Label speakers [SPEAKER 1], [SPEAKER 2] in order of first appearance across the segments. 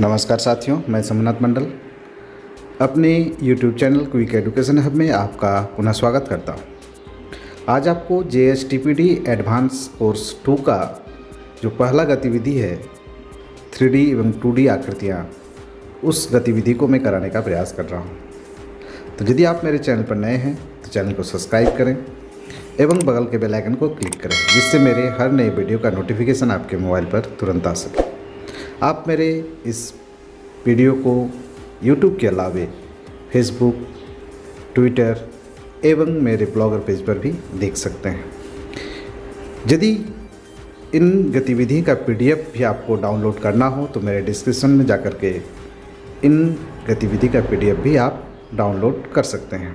[SPEAKER 1] नमस्कार साथियों, मैं सोमनाथ मंडल अपने YouTube channel quick education hub में आपका पुनः स्वागत करता हूं। आज आपको JSTPD एडवांस कोर्स 2 का जो पहला गतिविधि है 3D एवं 2D आकृतियां, उस गतिविधि को मैं कराने का प्रयास कर रहा हूं। तो यदि आप मेरे चैनल पर नए हैं तो चैनल को सब्सक्राइब करें एवं बगल के बेल आइकन को क्लिक करें, जिससे मेरे हर नए वीडियो का नोटिफिकेशन आपके मोबाइल पर तुरंत आ सके। आप मेरे इस वीडियो को YouTube के अलावे फेसबुक, ट्विटर एवं मेरे ब्लॉगर पेज पर भी देख सकते हैं। यदि इन गतिविधि का PDF भी आपको डाउनलोड करना हो तो मेरे डिस्क्रिप्शन में जाकर के इन गतिविधि का PDF भी आप डाउनलोड कर सकते हैं।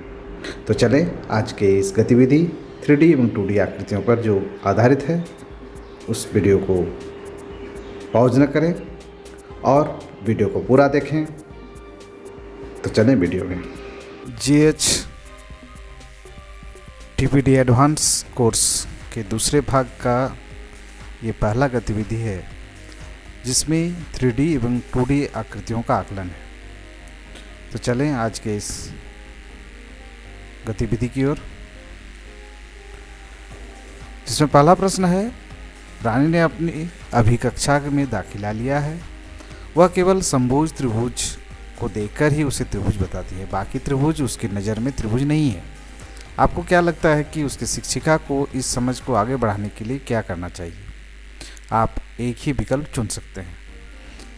[SPEAKER 1] तो चलें, आज के इस गतिविधि 3D एवं 2D आकृतियों पर जो आधारित है उस वीडियो को पॉज न करें और वीडियो को पूरा देखें। तो चलें वीडियो में। JHTPD एडवांस कोर्स के दूसरे भाग का ये पहला गतिविधि है, जिसमें 3D एवं 2D आकृतियों का आकलन है। तो चलें आज के इस गतिविधि की ओर, जिसमें पहला प्रश्न है, रानी ने अपनी अभी कक्षा में दाखिला लिया है। वह केवल समभुज त्रिभुज को देखकर ही उसे त्रिभुज बताती है, बाकी त्रिभुज उसकी नज़र में त्रिभुज नहीं है। आपको क्या लगता है कि उसके शिक्षिका को इस समझ को आगे बढ़ाने के लिए क्या करना चाहिए? आप एक ही विकल्प चुन सकते हैं।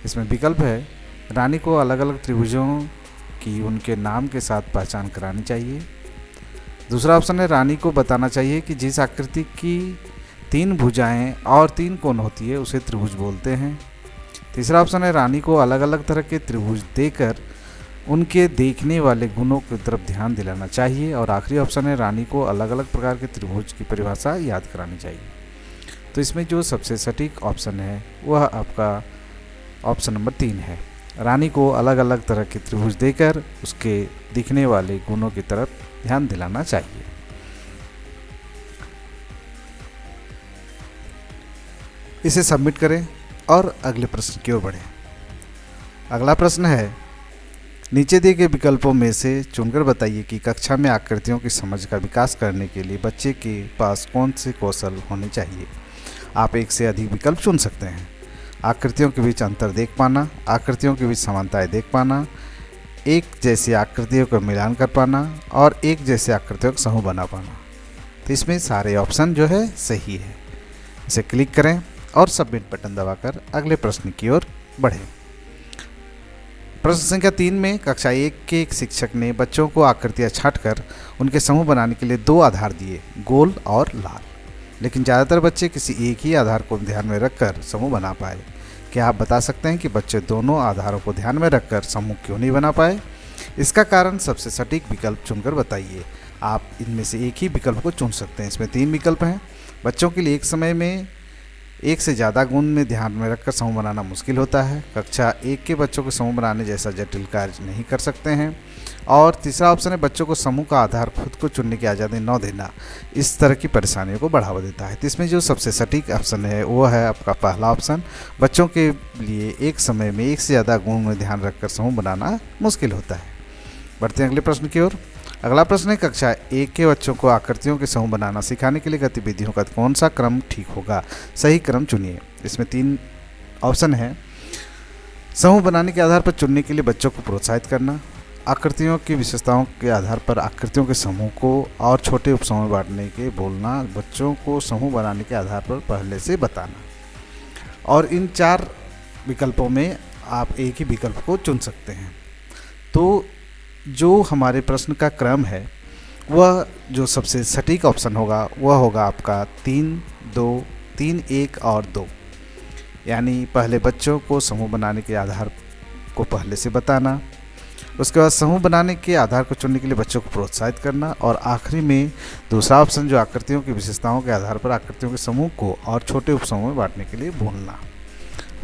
[SPEAKER 1] इसमें विकल्प है, रानी को अलग अलग त्रिभुजों की उनके नाम के साथ पहचान करानी चाहिए। दूसरा ऑप्शन है, रानी को बताना चाहिए कि जिस आकृति की 3 भुजाएं और 3 कोण होती है उसे त्रिभुज बोलते हैं। तीसरा ऑप्शन है, रानी को अलग अलग तरह के त्रिभुज देकर उनके देखने वाले गुणों की तरफ ध्यान दिलाना चाहिए। और आखिरी ऑप्शन है, रानी को अलग अलग प्रकार के त्रिभुज की परिभाषा याद करानी चाहिए। तो इसमें जो सबसे सटीक ऑप्शन है वह आपका ऑप्शन नंबर 3 है। रानी को अलग अलग तरह के त्रिभुज देकर उसके दिखने वाले गुणों की तरफ ध्यान दिलाना चाहिए। इसे सबमिट करें और अगले प्रश्न की ओर बढ़ें। अगला प्रश्न है, नीचे दिए गए विकल्पों में से चुनकर बताइए कि कक्षा में आकृतियों की समझ का विकास करने के लिए बच्चे के पास कौन से कौशल होने चाहिए। आप एक से अधिक विकल्प चुन सकते हैं। आकृतियों के बीच अंतर देख पाना, आकृतियों के बीच समानताएं देख पाना, एक जैसी आकृतियों का मिलान कर पाना और एक जैसे आकृतियों का समूह बना पाना। तो इसमें सारे ऑप्शन जो है सही है। इसे क्लिक करें और सबमिट बटन दबाकर अगले प्रश्न की ओर बढ़ें। प्रश्न संख्या 3 में कक्षा 1 के एक शिक्षक ने बच्चों को आकृतियां छांटकर उनके समूह बनाने के लिए 2 आधार दिए, गोल और लाल। लेकिन ज़्यादातर बच्चे किसी एक ही आधार को ध्यान में रखकर समूह बना पाए। क्या आप बता सकते हैं कि बच्चे दोनों आधारों को ध्यान में रखकर समूह क्यों नहीं बना पाए? इसका कारण सबसे सटीक विकल्प चुनकर बताइए। आप इनमें से एक ही विकल्प को चुन सकते हैं। इसमें 3 विकल्प हैं। बच्चों के लिए एक समय में एक से ज़्यादा गुण में ध्यान में रखकर समूह बनाना मुश्किल होता है। कक्षा 1 के बच्चों को समूह बनाने जैसा जटिल कार्य नहीं कर सकते हैं। और तीसरा ऑप्शन है, बच्चों को समूह का आधार खुद को चुनने की आज़ादी न देना इस तरह की परेशानियों को बढ़ावा देता है। तो इसमें जो सबसे सटीक ऑप्शन है वो है आपका पहला ऑप्शन। बच्चों के लिए एक समय में एक से ज़्यादा गुण में ध्यान रखकर समूह बनाना मुश्किल होता है। बढ़ते हैं अगले प्रश्न की ओर। अगला प्रश्न है, कक्षा 1 के बच्चों को आकृतियों के समूह बनाना सिखाने के लिए गतिविधियों का कौन सा क्रम ठीक होगा? सही क्रम चुनिए। इसमें 3 ऑप्शन है। समूह बनाने के आधार पर चुनने के लिए बच्चों को प्रोत्साहित करना, आकृतियों की विशेषताओं के आधार पर आकृतियों के समूह को और छोटे उपसमूह में बांटने के बोलना, बच्चों को समूह बनाने के आधार पर पहले से बताना। और इन 4 विकल्पों में आप एक ही विकल्प को चुन सकते हैं। तो जो हमारे प्रश्न का क्रम है वह जो सबसे सटीक ऑप्शन होगा वह होगा आपका 3, 2, 3, 1 और 2। यानी पहले बच्चों को समूह बनाने के आधार को पहले से बताना, उसके बाद समूह बनाने के आधार को चुनने के लिए बच्चों को प्रोत्साहित करना, और आखिरी में दूसरा ऑप्शन जो आकृतियों की विशेषताओं के आधार पर आकृतियों के समूह को और छोटे उपसमूह में बांटने के लिए बोलना।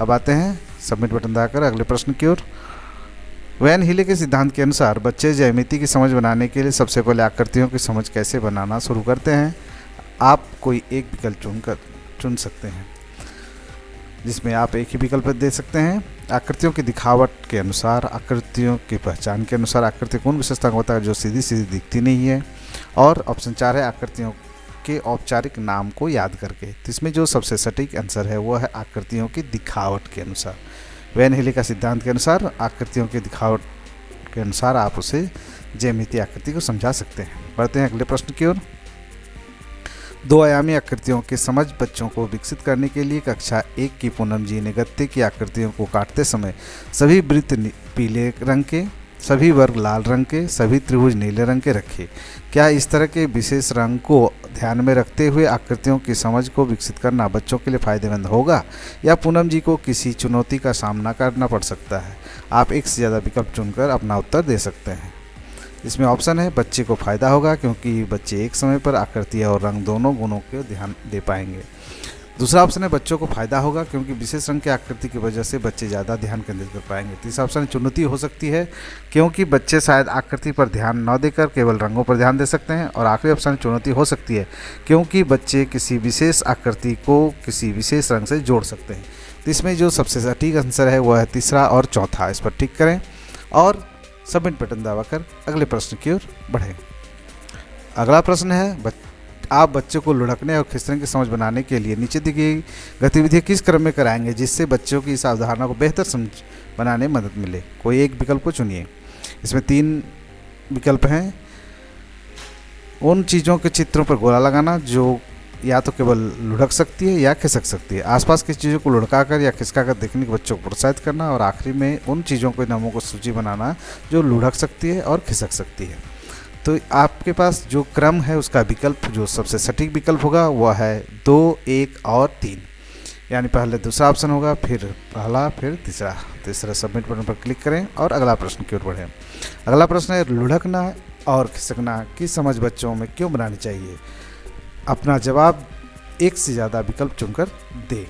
[SPEAKER 1] अब आते हैं सबमिट बटन दबाकर अगले प्रश्न की ओर। वैन हीले के सिद्धांत के अनुसार बच्चे ज्यामिति की समझ बनाने के लिए सबसे पहले आकृतियों की समझ कैसे बनाना शुरू करते हैं? आप कोई एक विकल्प चुन सकते हैं। जिसमें आप एक ही विकल्प दे सकते हैं। आकृतियों की दिखावट के अनुसार, आकृतियों की पहचान के अनुसार आकृति कौन विशेषता होता है जो सीधी सीधी दिखती नहीं है। और ऑप्शन 4 है आकृतियों के औपचारिक नाम को याद करके। तो इसमें जो सबसे सटीक आंसर है वो है आकृतियों की दिखावट के अनुसार। वैन हेले का सिद्धांत के अनुसार आकृतियों की दिखावट के अनुसार आप उसे ज्यामितीय आकृति को समझा सकते हैं। बढ़ते हैं अगले प्रश्न की ओर। 2 आयामी आकृतियों की समझ बच्चों को विकसित करने के लिए कक्षा 1 की पूनम जी ने गत्ते की आकृतियों को काटते समय सभी वृत्त पीले रंग के, सभी वर्ग लाल रंग के, सभी त्रिभुज नीले रंग के रखे। क्या इस तरह के विशेष रंग को ध्यान में रखते हुए आकृतियों की समझ को विकसित करना बच्चों के लिए फायदेमंद होगा या पूनम जी को किसी चुनौती का सामना करना पड़ सकता है? आप एक से ज़्यादा विकल्प चुनकर अपना उत्तर दे सकते हैं। इसमें ऑप्शन है बच्चे को फ़ायदा होगा क्योंकि बच्चे एक समय पर आकृति और रंग दोनों गुणों को ध्यान दे पाएंगे। दूसरा ऑप्शन है बच्चों को फ़ायदा होगा क्योंकि विशेष रंग की आकृति की वजह से बच्चे ज़्यादा ध्यान केंद्रित कर पाएंगे। तीसरा ऑप्शन है चुनौती हो सकती है क्योंकि बच्चे शायद आकृति पर ध्यान न देकर केवल रंगों पर ध्यान दे सकते हैं। और आखिरी ऑप्शन चुनौती हो सकती है क्योंकि बच्चे किसी विशेष आकृति को किसी विशेष रंग से जोड़ सकते हैं। तो इसमें जो सबसे सटीक आंसर है वह है तीसरा और चौथा। इस पर टिक करें और सबमिट बटन दबाकर अगले प्रश्न की ओर बढ़ें। अगला प्रश्न है आप बच्चों को लुढ़कने और खिसकने की समझ बनाने के लिए नीचे दी गई गतिविधियाँ किस क्रम में कराएंगे जिससे बच्चों की इस अवधारणा को बेहतर समझ बनाने में मदद मिले? कोई एक विकल्प को चुनिए। इसमें 3 विकल्प हैं। उन चीज़ों के चित्रों पर गोला लगाना जो या तो केवल लुढ़क सकती है या खिसक सकती है, आसपास की चीज़ों को लुढ़काकर या खिसकाकर देखने के बच्चों को प्रोत्साहित करना, और आखिरी में उन चीज़ों के नामों को सूची बनाना जो लुढ़क सकती है और खिसक सकती है। तो आपके पास जो क्रम है उसका विकल्प जो सबसे सटीक विकल्प होगा वह है 2, 1 और 3। यानी पहले दूसरा ऑप्शन होगा, फिर पहला, फिर तीसरा। सबमिट बटन पर क्लिक करें और अगला प्रश्न की ओर बढ़ें। अगला प्रश्न है लुढ़कना और खिसकना की समझ बच्चों में क्यों बनानी चाहिए? अपना जवाब एक से ज़्यादा विकल्प चुनकर दें।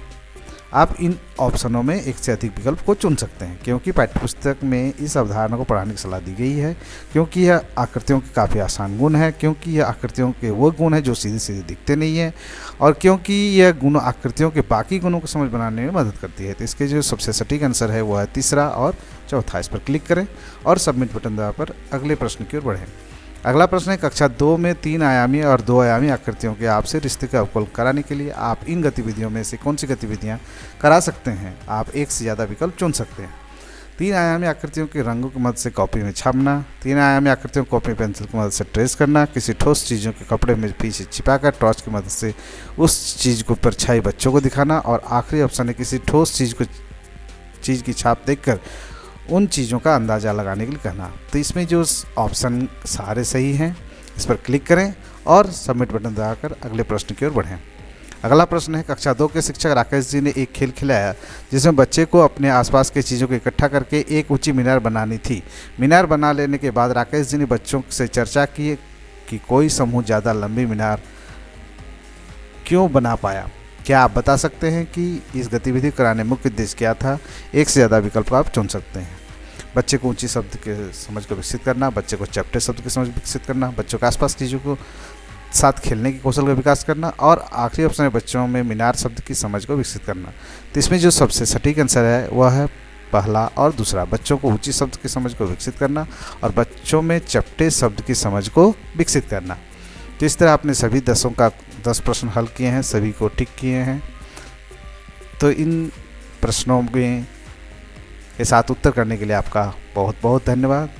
[SPEAKER 1] आप इन ऑप्शनों में एक से अधिक विकल्प को चुन सकते हैं क्योंकि पाठ्यपुस्तक में इस अवधारणा को पढ़ाने की सलाह दी गई है, क्योंकि यह आकृतियों के काफ़ी आसान गुण है, क्योंकि यह आकृतियों के वो गुण हैं जो सीधे सीधे दिखते नहीं हैं, और क्योंकि यह गुण आकृतियों के बाकी गुणों को समझ बनाने में मदद करती है। तो इसके जो सबसे सटीक आंसर है वह है तीसरा और चौथा। इस पर क्लिक करें और सबमिट बटन दबाकर अगले प्रश्न की ओर बढ़ें। अगला प्रश्न है कक्षा 2 में 3 आयामी और 2 आयामी आकृतियों के आपसे रिश्ते का अवकलन कराने के लिए आप इन गतिविधियों में से कौन सी गतिविधियां करा सकते हैं? आप एक से ज़्यादा विकल्प चुन सकते हैं। 3 आयामी आकृतियों के रंगों की मदद से कॉपी में छापना, 3 आयामी आकृतियों को कॉपी पेंसिल की मदद से ट्रेस करना, किसी ठोस चीज़ों के कपड़े में पीछे छिपाकर टॉर्च की मदद से उस चीज़ को परछाई बच्चों को दिखाना, और आखिरी ऑप्शन है किसी ठोस चीज़ की छाप देखकर उन चीज़ों का अंदाज़ा लगाने के लिए कहना। तो इसमें जो ऑप्शन सारे सही हैं, इस पर क्लिक करें और सबमिट बटन दबाकर अगले प्रश्न की ओर बढ़ें। अगला प्रश्न है कक्षा 2 के शिक्षक राकेश जी ने एक खेल खिलाया जिसमें बच्चे को अपने आसपास के चीज़ों को इकट्ठा करके एक ऊंची मीनार बनानी थी। मीनार बना लेने के बाद राकेश जी ने बच्चों से चर्चा की कि कोई समूह ज़्यादा लंबी मीनार क्यों बना पाया। क्या आप बता सकते हैं कि इस गतिविधि कराने मुख्य उद्देश्य क्या था? एक से ज़्यादा विकल्प आप चुन सकते हैं। बच्चे को ऊंची शब्द के समझ को विकसित करना, बच्चे को चपटे शब्द की समझ विकसित करना, बच्चों के आसपास चीज़ों को साथ खेलने के कौशल का विकास करना, और आखिरी ऑप्शन है बच्चों में मीनार शब्द की समझ को विकसित करना। तो इसमें जो सबसे सटीक आंसर है वह है पहला और दूसरा, बच्चों को ऊंची शब्द की समझ को विकसित करना और बच्चों में चपटे शब्द की समझ को विकसित करना। तो इस तरह आपने सभी 10 प्रश्न हल किए हैं, सभी को टिक किए हैं। तो इन प्रश्नों के साथ उत्तर करने के लिए आपका बहुत बहुत धन्यवाद।